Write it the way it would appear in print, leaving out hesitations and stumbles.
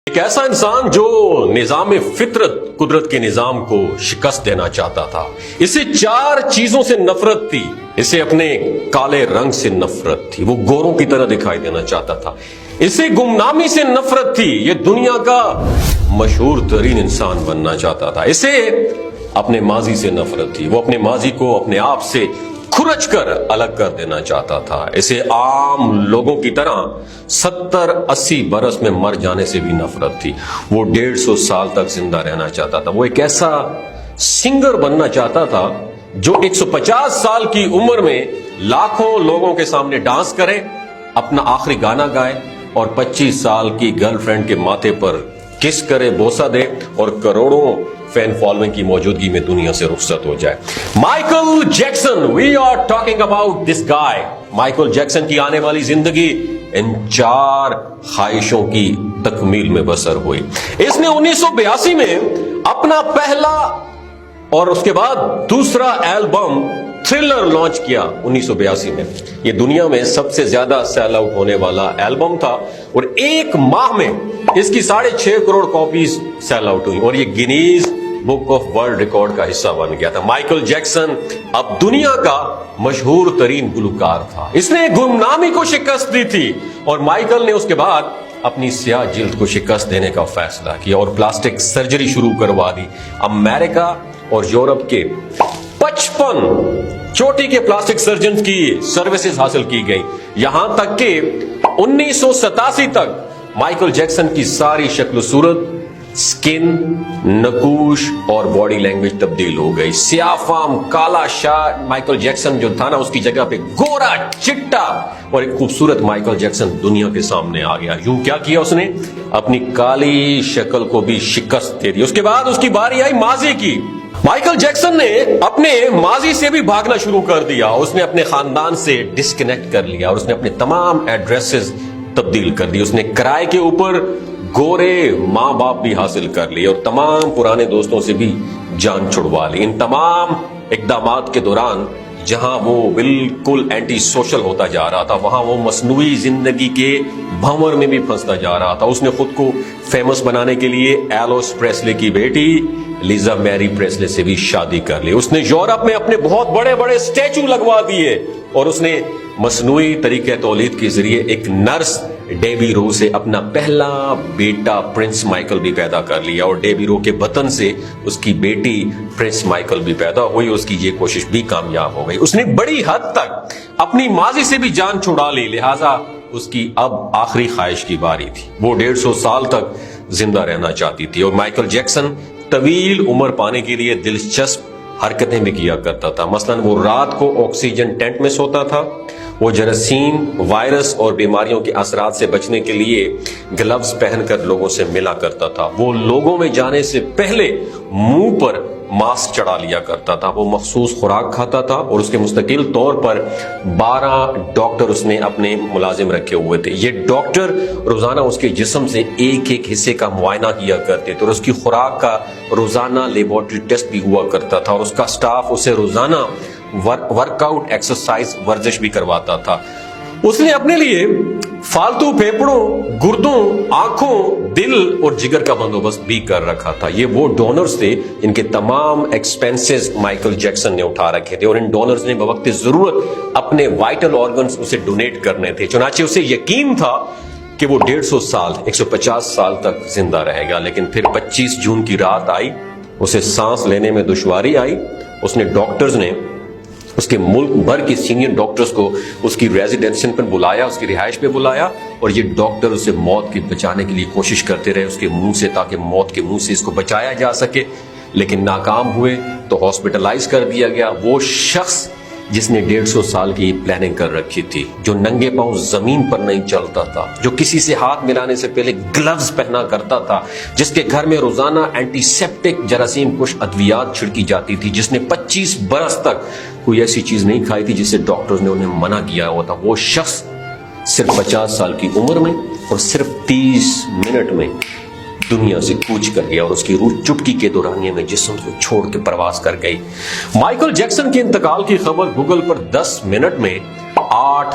ایک ایسا انسان جو نظام فطرت قدرت کے نظام کو شکست دینا چاہتا تھا. اسے 4 چیزوں سے نفرت تھی. اسے اپنے کالے رنگ سے نفرت تھی. وہ گوروں کی طرح دکھائی دینا چاہتا تھا. اسے گمنامی سے نفرت تھی. یہ دنیا کا مشہور ترین انسان بننا چاہتا تھا. اسے اپنے ماضی سے نفرت تھی. وہ اپنے ماضی کو اپنے آپ سے کھرچ کر الگ کر دینا چاہتا تھا. اسے عام لوگوں کی طرح 70-80 برس میں مر جانے سے بھی نفرت تھی. وہ 150 سال تک زندہ رہنا چاہتا تھا. وہ ایک ایسا سنگر بننا چاہتا تھا جو 150 سال کی عمر میں لاکھوں لوگوں کے سامنے ڈانس کرے, اپنا آخری گانا گائے اور 25 سال کی گرل فرینڈ کے ماتھے پر کس کرے, بوسہ دے اور کروڑوں فین فالوئنگ کی موجودگی میں دنیا سے رخصت ہو جائے. Michael Jackson, we are talking about this guy. Michael Jackson کی آنے والی زندگی ان 4 خواہشوں کی تکمیل میں بسر ہوئی. اس نے 1982 میں اپنا پہلا اور اس کے بعد دوسرا البم تھرلر لانچ کیا 1982 میں. یہ دنیا میں سب سے زیادہ سیل آؤٹ ہونے والا البم تھا اور 1 ماہ میں اس کی 6.5 کروڑ کاپیز سیل آؤٹ ہوئی اور یہ Guinness book of world record کا حصہ بن گیا تھا. مائیکل جیکسن اب دنیا کا مشہور ترین گلوکار تھا. اس نے گمنامی کو شکست دی تھی اور مائیکل نے اس کے بعد اپنی سیاہ جلد کو شکست دینے کا فیصلہ کیا اور پلاسٹک سرجری شروع کروا دی. امریکہ اور یورپ کے 55 چوٹی کے پلاسٹک سرجن کی سروسز حاصل کی گئی. یہاں تک کہ 1987 تک مائیکل جیکسن کی ساری شکل و صورت, سکن, نقوش اور باڈی لینگویج تبدیل ہو گئی. سیاہ فام, کالا شاہ مائیکل جیکسن جو تھا نا, اس کی جگہ پہ گورا چٹا اور ایک خوبصورت مائیکل جیکسن دنیا کے سامنے آ گیا. یوں کیا کیا اس نے, اپنی کالی شکل کو بھی شکست دے دی. اس کے بعد اس کی باری آئی ماضی کی. مائیکل جیکسن نے اپنے ماضی سے بھی بھاگنا شروع کر دیا. اس نے اپنے خاندان سے ڈسکنیکٹ کر لیا اور اس نے اپنے تمام ایڈریسز تبدیل کر دی. اس نے کرائے کے اوپر گورے ماں باپ بھی حاصل کر لیے اور تمام پرانے دوستوں سے بھی جان چھڑوا لی. ان تمام اقدامات کے دوران جہاں وہ بالکل اینٹی سوشل ہوتا جا رہا تھا, وہاں وہ مصنوعی زندگی کے بھنور میں بھی پھنستا جا رہا تھا. اس نے خود کو فیمس بنانے کے لیے ایلوس پریسلے کی بیٹی لیزا میری پریسلے سے بھی شادی کر لی. اس نے یورپ میں اپنے بہت بڑے بڑے اسٹیچو لگوا دیے اور اس نے مصنوعی طریقہ تولید کے ذریعے ایک نرس ڈیبی رو سے اپنا پہلا بیٹا پرنس مائیکل بھی پیدا کر لیا اور ڈیبی رو کے بطن سے اس کی بیٹی پرنس مائیکل بھی پیدا ہوئی. اس کی یہ کوشش بھی کامیاب ہو گئی. اس نے بڑی حد تک اپنی ماضی سے بھی جان چھڑا لی, لہذا اس کی اب آخری خواہش کی باری تھی. وہ 150 سال تک زندہ رہنا چاہتی تھی اور مائیکل جیکسن طویل عمر پانے کے لیے دلچسپ حرکتیں بھی کیا کرتا تھا. مثلا وہ رات کو آکسیجن ٹینٹ میں سوتا تھا. وہ جراثیم, وائرس اور بیماریوں کے اثرات سے بچنے کے لیے گلوز پہن کر لوگوں سے ملا کرتا تھا. وہ لوگوں میں جانے سے پہلے منہ پر ماسک چڑھا لیا کرتا تھا. وہ مخصوص خوراک کھاتا تھا اور اس کے مستقل طور پر 12 ڈاکٹر اس نے اپنے ملازم رکھے ہوئے تھے. یہ ڈاکٹر روزانہ اس کے جسم سے ایک حصے کا معائنہ کیا کرتے تھے اور اس کی خوراک کا روزانہ لیبارٹری ٹیسٹ بھی ہوا کرتا تھا اور اس کا سٹاف اسے روزانہ ورک آؤٹ, ایکسرسائز, ورزش بھی کرواتا تھا. اس نے اپنے لیے فالتو پھیپڑوں, گردوں, آنکھوں, دل اور جگر کا بندوبست بھی کر رکھا تھا. یہ وہ ڈونرز تھے ان کے تمام ایکسپینسز مائیکل جیکسن نے اٹھا رکھے تھے اور ان ڈونرز نے بوقت ضرورت اپنے وائٹل آرگنز اسے ڈونیٹ کرنے تھے. چنانچہ اسے یقین تھا کہ وہ 150 سال, 150 سال تک زندہ رہے گا. لیکن پھر 25 جون کی رات آئی, اسے سانس لینے میں دشواری آئی. اس نے ڈاکٹرز نے اس کے ملک بھر کے سینئر ڈاکٹرز کو اس کی ریزیڈینشن پر بلایا, اس کی رہائش پہ بلایا اور یہ ڈاکٹر اسے موت کے بچانے کے لیے کوشش کرتے رہے اس کے منہ سے, تاکہ موت کے منہ سے اس کو بچایا جا سکے. لیکن ناکام ہوئے تو ہاسپٹلائز کر دیا گیا. وہ شخص جس نے 150 سال کی پلاننگ کر رکھی تھی, جو ننگے پاؤں زمین پر نہیں چلتا تھا, جو کسی سے ہاتھ ملانے سے پہلے گلوز پہنا کرتا تھا, جس کے گھر میں روزانہ اینٹی سیپٹک جراثیم کش ادویات چھڑکی جاتی تھی, جس نے 25 برس تک کوئی ایسی چیز نہیں کھائی تھی جسے ڈاکٹرز نے انہیں منع کیا ہوا تھا. وہ شخص صرف 50 سال کی عمر میں اور صرف 30 منٹ میں دنیا سے کوچ کر گیا اور اس کی روح چٹکی کے دورانیے میں جسم کو چھوڑ کے پرواز کر گئی. مائیکل جیکسن کے انتقال کی خبر گوگل پر 10 منٹ میں 8